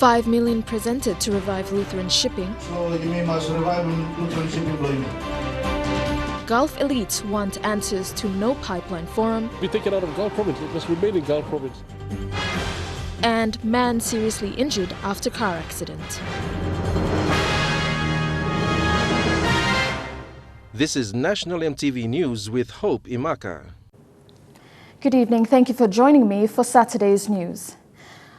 5 million presented to revive Lutheran shipping. Gulf elites want answers to no pipeline forum. Be taken out of Gulf province, it must remain in Gulf province. And man seriously injured after car accident. This is National EMTV News with Hope Imaka. Good evening. Thank you for joining me for Saturday's news.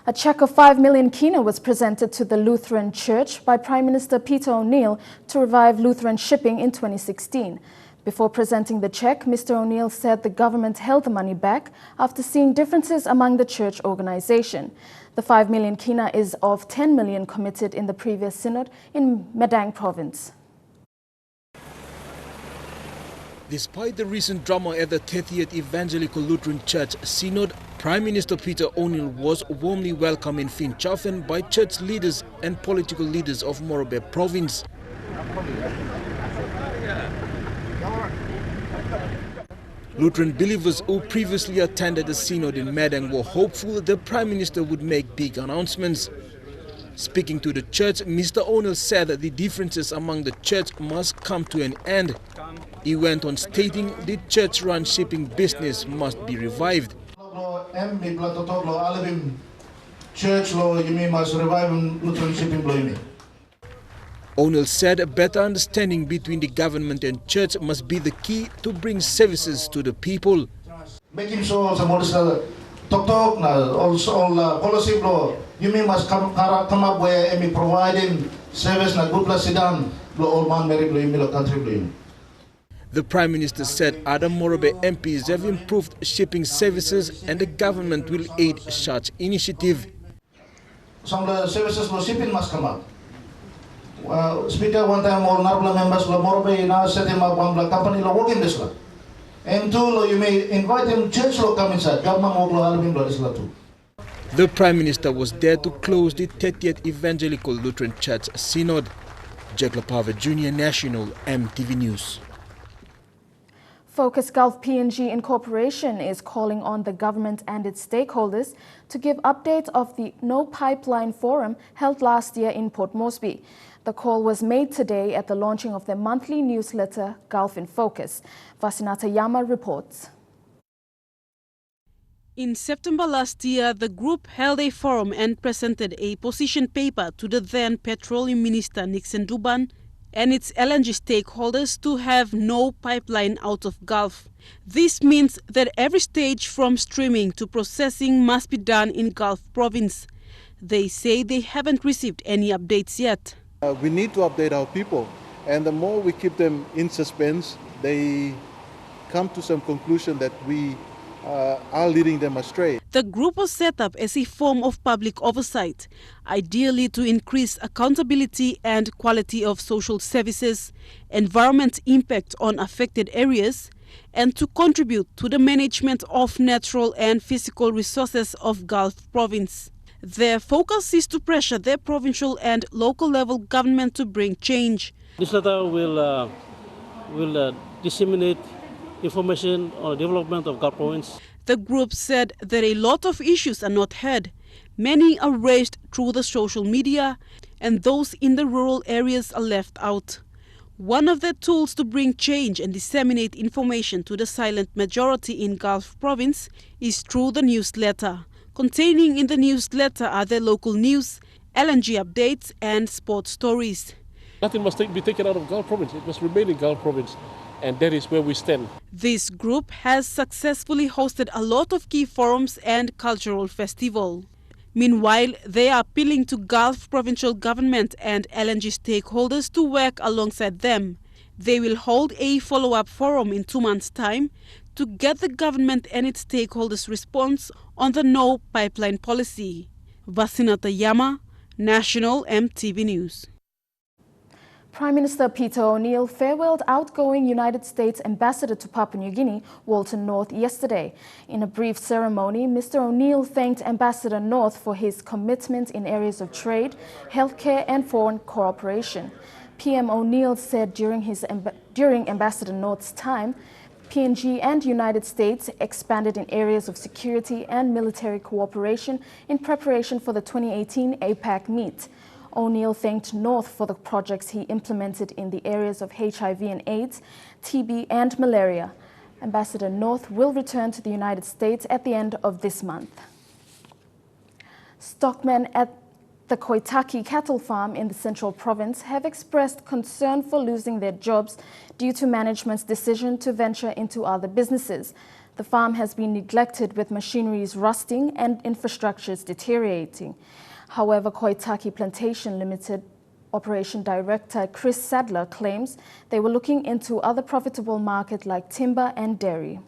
A cheque of 5 million kina was presented to the Lutheran Church by Prime Minister Peter O'Neill to revive Lutheran shipping in 2016. Before presenting the cheque, Mr. O'Neill said the government held the money back after seeing differences among the church organization. The 5 million kina is of 10 million committed in the previous synod in Madang province. Despite the recent drama at the 30th Evangelical Lutheran Church Synod, Prime Minister Peter O'Neill was warmly welcomed in Finchafen by church leaders and political leaders of Moresby province. Lutheran believers who previously attended the Synod in Madang were hopeful the Prime Minister would make big announcements. Speaking to the church, Mr. O'Neill said that the differences among the church must come to an end. He went on stating the church-run shipping business must be revived. O'Neill said a better understanding between the government and church must be the key to bring services to the people. Making sure talk all policy law, you must come up where and providing service na good sedan all man very country. The Prime Minister said other Moresby MPs have improved shipping services and the government will aid such initiative. Some of the services for shipping must come up. Speaker one time all Narbla members of Moresby now set him up one company working this law. And two, you may invite him church law come inside. The Prime Minister was there to close the 30th Evangelical Lutheran Church Synod. Jack Lapava Jr. National EMTV News. Focus Gulf PNG Incorporation is calling on the government and its stakeholders to give updates of the No Pipeline Forum held last year in Port Moresby. The call was made today at the launching of their monthly newsletter, Gulf in Focus. Vasinata Yama reports. In September last year, the group held a forum and presented a position paper to the then Petroleum Minister Nixon Duban and its LNG stakeholders to have no pipeline out of Gulf. This means that every stage from streaming to processing must be done in Gulf province. They say they haven't received any updates yet. We need to update our people, and the more we keep them in suspense, they come to some conclusion that we are leading them astray. The group was set up as a form of public oversight, ideally to increase accountability and quality of social services, environment impact on affected areas, and to contribute to the management of natural and physical resources of Gulf province. Their focus is to pressure their provincial and local level government to bring change. This letter will disseminate information on the development of Gulf province. The group said that a lot of issues are not heard. Many are raised through the social media, and those in the rural areas are left out. One of the tools to bring change and disseminate information to the silent majority in Gulf province is through the newsletter. Containing in the newsletter are the local news, LNG updates, and sports stories. Nothing must be taken out of Gulf province. It must remain in Gulf province. And that is where we stand. This group has successfully hosted a lot of key forums and cultural festivals. Meanwhile, they are appealing to Gulf provincial government and LNG stakeholders to work alongside them. They will hold a follow-up forum in 2 months' time to get the government and its stakeholders' response on the no pipeline policy. Vasinata Yama, National EMTV News. Prime Minister Peter O'Neill farewelled outgoing United States Ambassador to Papua New Guinea, Walter North, yesterday. In a brief ceremony, Mr. O'Neill thanked Ambassador North for his commitment in areas of trade, healthcare and foreign cooperation. PM O'Neill said during Ambassador North's time, PNG and United States expanded in areas of security and military cooperation in preparation for the 2018 APAC meet. O'Neill thanked North for the projects he implemented in the areas of HIV and AIDS, TB and malaria. Ambassador North will return to the United States at the end of this month. Stockmen at the Kaki cattle farm in the Central Province have expressed concern for losing their jobs due to management's decision to venture into other businesses. The farm has been neglected with machineries rusting and infrastructures deteriorating. However, Kaki Plantation Limited Operation Director Chris Sadler claims they were looking into other profitable markets like timber and dairy.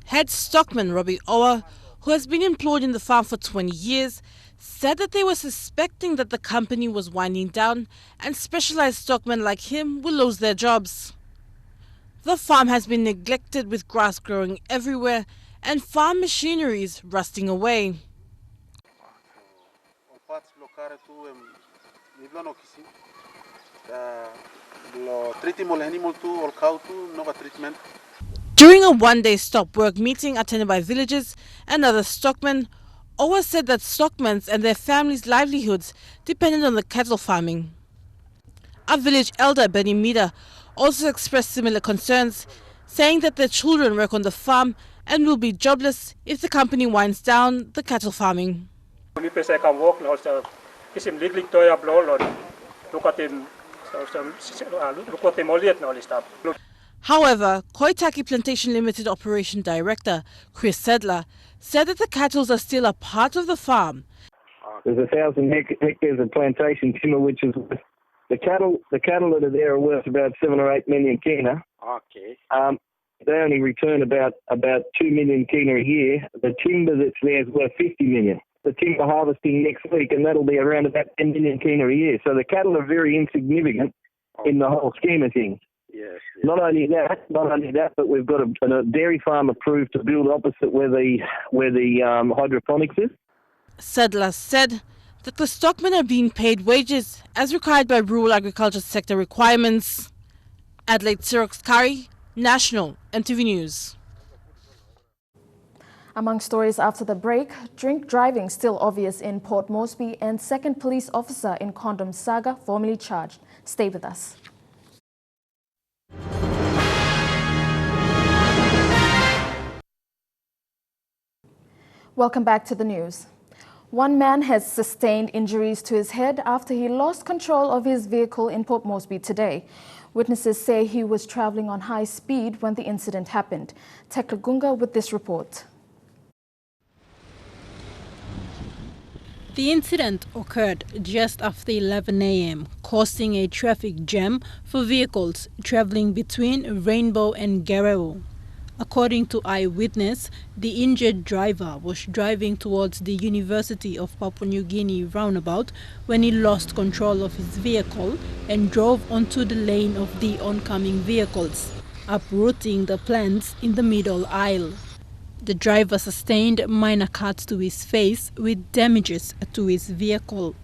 Head stockman Robbie Owa, who has been employed in the farm for 20 years, said that they were suspecting that the company was winding down and specialized stockmen like him will lose their jobs. The farm has been neglected with grass growing everywhere and farm machineries rusting away. During a one-day stop work meeting attended by villagers and other stockmen, Owa said that stockmen and their families' livelihoods depended on the cattle farming. A village elder, Benny Mida, also expressed similar concerns, saying that their children work on the farm and will be jobless if the company winds down the cattle farming. However, Kaki Plantation Limited Operation Director Chris Sadler said that the cattle are still a part of the farm. There's 1,000 hectares of plantation timber, which is worth, the cattle that are there are worth about 7 or 8 million kina. Okay. They only return about 2 million kina a year. The timber that's there is worth 50 million. The timber harvesting next week, and that'll be around about 10 million kina a year. So the cattle are very insignificant in the whole scheme of things. Yes. Not only that, but we've got a dairy farm approved to build opposite where the hydroponics is. Sadler said that the stockmen are being paid wages as required by rural agriculture sector requirements. Adelaide Xerox Kari, National EMTV News. Among stories after the break, drink driving still obvious in Port Moresby and second police officer in condom saga formally charged. Stay with us. Welcome back to the news. One man has sustained injuries to his head after he lost control of his vehicle in Port Moresby today. Witnesses say he was traveling on high speed when the incident happened. Tekla Gunga with this report. The incident occurred just after 11 a.m., causing a traffic jam for vehicles traveling between Rainbow and Guerrero. According to eyewitness, the injured driver was driving towards the University of Papua New Guinea roundabout when he lost control of his vehicle and drove onto the lane of the oncoming vehicles, uprooting the plants in the middle aisle. The driver sustained minor cuts to his face with damages to his vehicle.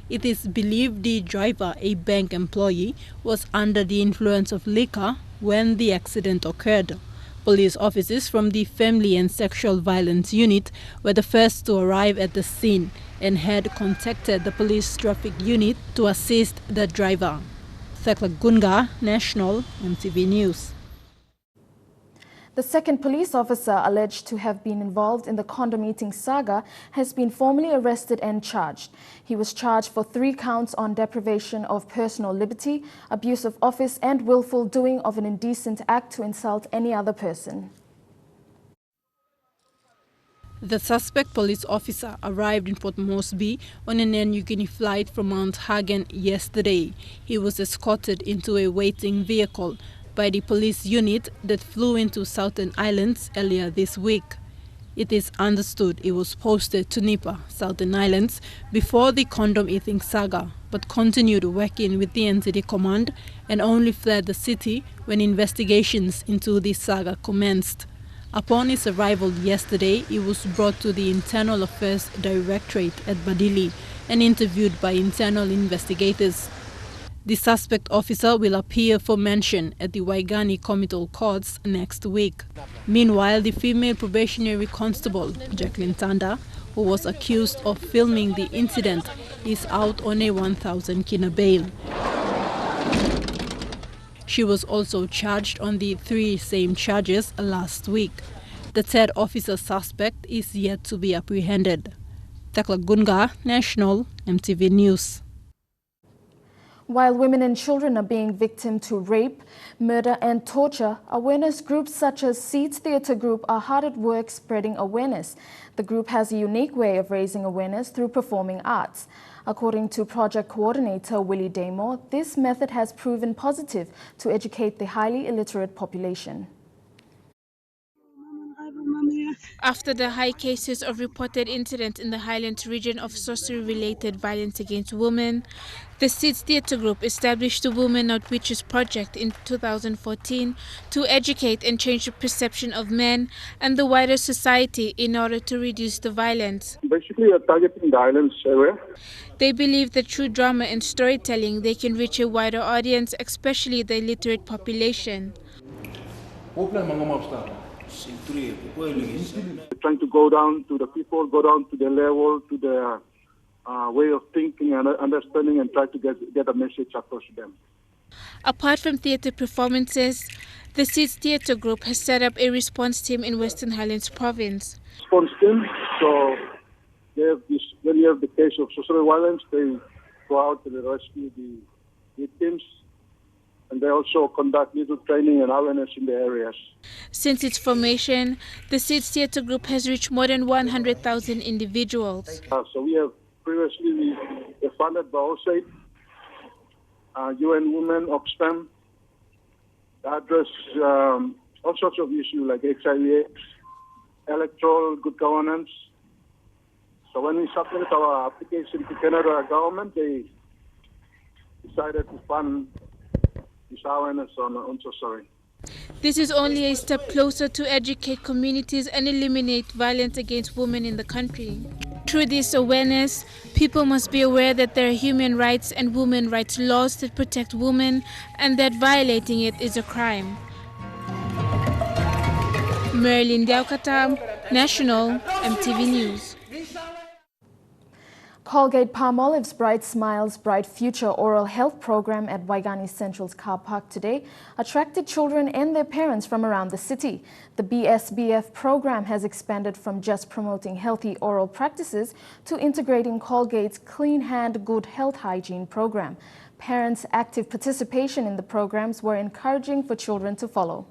It is believed the driver, a bank employee, was under the influence of liquor when the accident occurred. Police officers from the Family and Sexual Violence Unit were the first to arrive at the scene and had contacted the police traffic unit to assist the driver. Tekla Gunga, National EMTV News. The second police officer alleged to have been involved in the condom eating saga has been formally arrested and charged. He was charged for 3 counts on deprivation of personal liberty, abuse of office and willful doing of an indecent act to insult any other person. The suspect police officer arrived in Port Moresby on an Air Niugini flight from Mount Hagen yesterday. He was escorted into a waiting vehicle by the police unit that flew into Southern Islands earlier this week. It is understood it was posted to Nipa, Southern Islands, before the condom eating saga, but continued working with the NCD command and only fled the city when investigations into the saga commenced. Upon his arrival yesterday, he was brought to the Internal Affairs Directorate at Badili and interviewed by internal investigators. The suspect officer will appear for mention at the Waigani Committal Courts next week. Meanwhile, the female probationary constable, Jacqueline Tanda, who was accused of filming the incident, is out on a 1,000 kina bail. She was also charged on the 3 same charges last week. The third officer suspect is yet to be apprehended. Tekla Gunga, National, EMTV News. While women and children are being victim to rape, murder and torture, awareness groups such as Seeds Theatre Group are hard at work spreading awareness. The group has a unique way of raising awareness through performing arts. According to project coordinator Willie Damore, this method has proven positive to educate the highly illiterate population. After the high cases of reported incidents in the Highlands region of sorcery-related violence against women, the Seeds Theatre Group established the Women Not Witches project in 2014 to educate and change the perception of men and the wider society in order to reduce the violence. Basically, you're targeting the islands area. They believe that through drama and storytelling, they can reach a wider audience, especially the illiterate population. Trying to go down to the people, go down to their level, to their way of thinking and understanding, and try to get a message across to them. Apart from theatre performances, the Seeds Theatre Group has set up a response team in Western Highlands Province. Response team, so they have this, when you have the case of social violence, they go out and rescue the victims, and they also conduct little training and awareness in the areas. Since its formation, the Seeds Theatre Group has reached more than 100,000 individuals. So we have previously funded by OSAID, UN Women, Oxfam, address all sorts of issues like HIV/AIDS, electoral good governance. So when we submitted our application to Canada government, they decided to fund this awareness on sorcery. This is only a step closer to educate communities and eliminate violence against women in the country. Through this awareness, people must be aware that there are human rights and women rights laws that protect women and that violating it is a crime. Marilyn Diaukatam, National, EMTV News. Colgate Palmolive's Bright Smiles, Bright Future oral health program at Waigani Central's car park today attracted children and their parents from around the city. The BSBF program has expanded from just promoting healthy oral practices to integrating Colgate's Clean Hand, Good Health Hygiene program. Parents' active participation in the programs were encouraging for children to follow.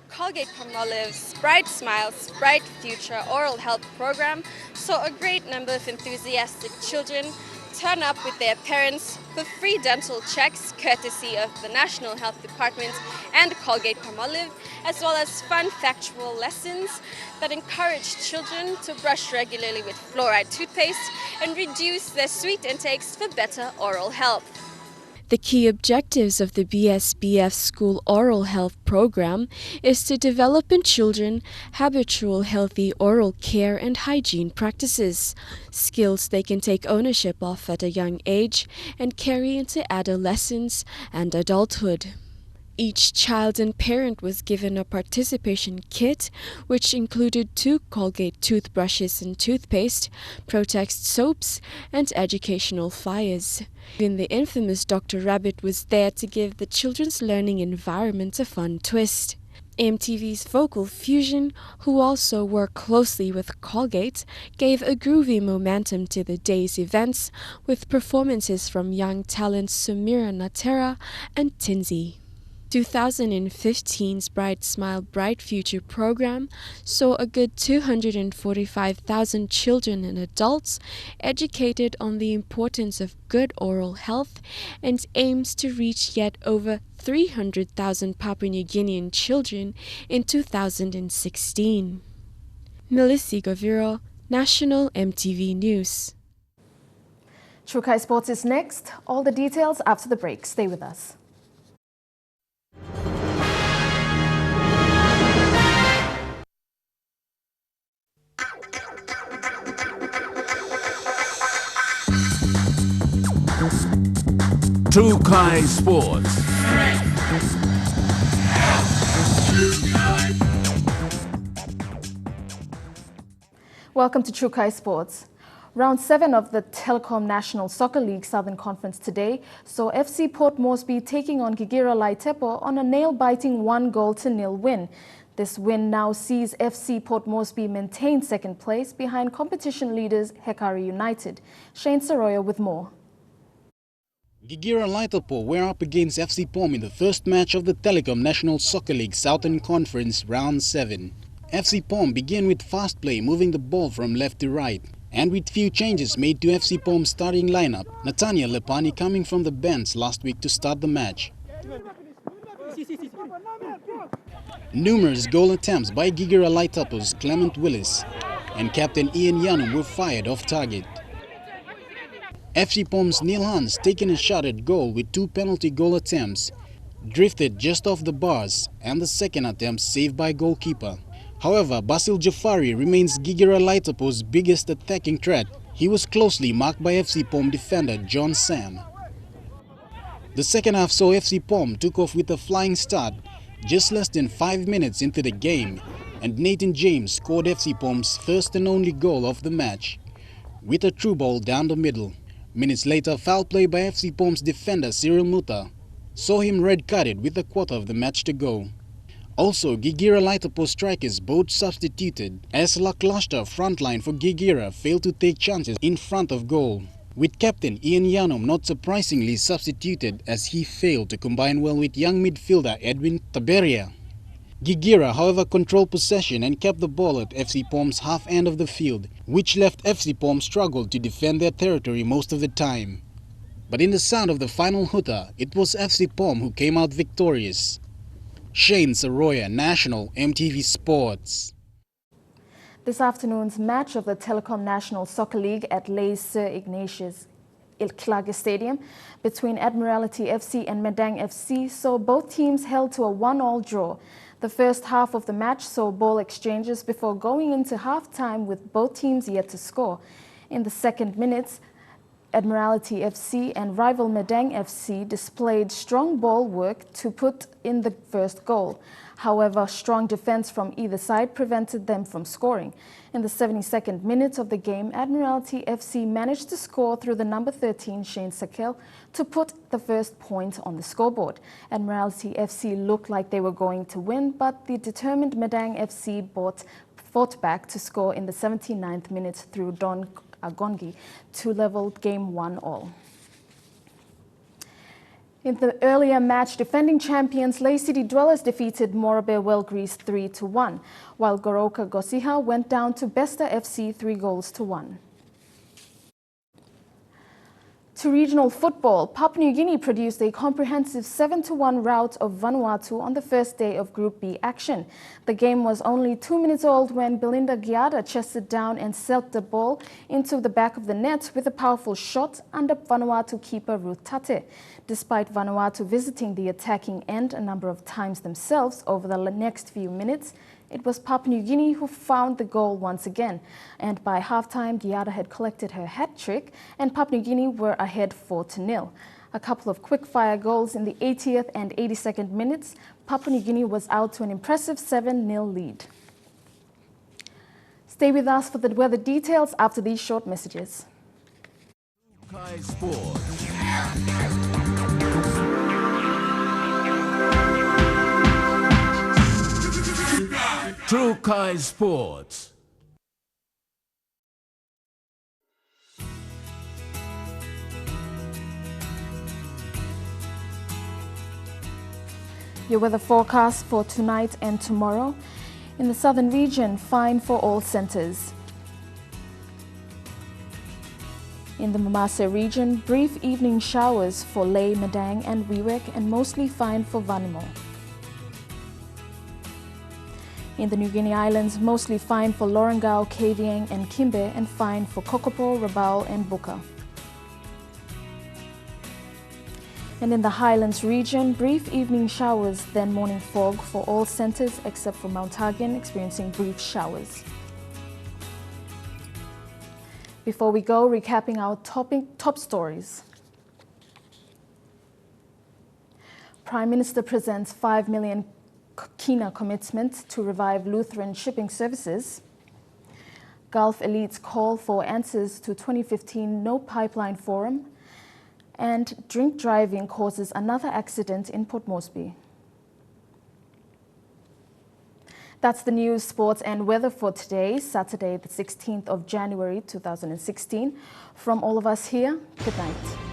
Colgate Palmolive's Bright Smiles, Bright Future oral health program saw a great number of enthusiastic children turn up with their parents for free dental checks courtesy of the National Health Department and Colgate Palmolive, as well as fun factual lessons that encourage children to brush regularly with fluoride toothpaste and reduce their sweet intakes for better oral health. The key objectives of the BSBF School Oral Health Program is to develop in children habitual healthy oral care and hygiene practices, skills they can take ownership of at a young age and carry into adolescence and adulthood. Each child and parent was given a participation kit, which included 2 Colgate toothbrushes and toothpaste, Protex soaps, and educational flyers. Even the infamous Dr. Rabbit was there to give the children's learning environment a fun twist. EMTV's Vocal Fusion, who also work closely with Colgate, gave a groovy momentum to the day's events with performances from young talents Sumira Natera and Tinzi. 2015's Bright Smile, Bright Future program saw a good 245,000 children and adults educated on the importance of good oral health and aims to reach yet over 300,000 Papua New Guinean children in 2016. Melissa Goviro, National EMTV News. Trukai Sports is next. All the details after the break. Stay with us. Kaki Sports. Welcome to Kaki Sports. Round 7 of the Telecom National Soccer League Southern Conference today saw FC Port Moresby taking on Gigira Laitepo on a nail-biting 1-0 win. This win now sees FC Port Moresby maintain second place behind competition leaders Hekari United. Shane Saroya with more. Gigira Laitepo were up against FC Pom in the first match of the Telecom National Soccer League Southern Conference Round 7. FC Pom began with fast play, moving the ball from left to right. And with few changes made to FC Pom's starting lineup, Nathaniel Lepani coming from the bench last week to start the match. Numerous goal attempts by Gigira Laitepo's Clement Willis and captain Ian Yanum were fired off target. FC Pom's Neil Hans taking a shot at goal with 2 penalty goal attempts, drifted just off the bars, and the second attempt saved by goalkeeper. However, Basil Jafari remains Gigira Laitepo's biggest attacking threat. He was closely marked by FC Pom defender John Sam. The second half saw FC Pom took off with a flying start just less than 5 minutes into the game, and Nathan James scored FC Pom's first and only goal of the match with a through ball down the middle. Minutes later, foul play by FC Pom's defender Cyril Muta saw him red-carded with a quarter of the match to go. Also, Gigira Laitepo strikers both substituted as lackluster frontline for Gigira failed to take chances in front of goal, with captain Ian Yanum not surprisingly substituted as he failed to combine well with young midfielder Edwin Taberia. Gigira, however, controlled possession and kept the ball at FC Pom's half end of the field, which left FC Pom struggle to defend their territory most of the time. But in the sound of the final hooter, it was FC Pom who came out victorious. Shane Saroya, National EMTV Sports. This afternoon's match of the Telecom National Soccer League at Les Sir Ignatius Ilklage Stadium between Admiralty FC and Medang FC saw both teams held to a 1-1 draw. The first half of the match saw ball exchanges before going into half-time with both teams yet to score. In the second minutes, Admiralty FC and rival Medang FC displayed strong ball work to put in the first goal. However, strong defense from either side prevented them from scoring. In the 72nd minute of the game, Admiralty FC managed to score through the number 13 Shane Sakel to put the first point on the scoreboard. Admiralty FC looked like they were going to win, but the determined Medang FC fought back to score in the 79th minute through Don Agongi to level game 1-1. In the earlier match, defending champions Lay City Dwellers defeated Morabe Wellgrease 3-1, while Goroka Gosiha went down to Besta FC 3-1. To regional football, Papua New Guinea produced a comprehensive 7-1 rout of Vanuatu on the first day of Group B action. The game was only 2 minutes old when Belinda Giada chested down and sailed the ball into the back of the net with a powerful shot under Vanuatu keeper Ruth Tate. Despite Vanuatu visiting the attacking end a number of times themselves over the next few minutes, it was Papua New Guinea who found the goal once again. And by halftime, Giada had collected her hat trick and Papua New Guinea were ahead 4-0. A couple of quick-fire goals in the 80th and 82nd minutes, Papua New Guinea was out to an impressive 7-0 lead. Stay with us for the weather details after these short messages. Kaki Sports. Kaki Sports. Your weather forecast for tonight and tomorrow. In the southern region, fine for all centers. In the Mamasa region, brief evening showers for Lay, Medang and Wewak and mostly fine for Vanimo. In the New Guinea Islands, mostly fine for Lorengau, Kavieng and Kimbe and fine for Kokopo, Rabaul and Buka. And in the Highlands region, brief evening showers, then morning fog for all centers except for Mount Hagen, experiencing brief showers. Before we go, recapping our top stories. Prime Minister presents 5 million kina commitment to revive Lutheran Shipping Services. Gulf elites call for answers to 2015 No Pipeline Forum. And drink driving causes another accident in Port Moresby. That's the news, sports and weather for today, Saturday the 16th of January 2016. From all of us here, good night.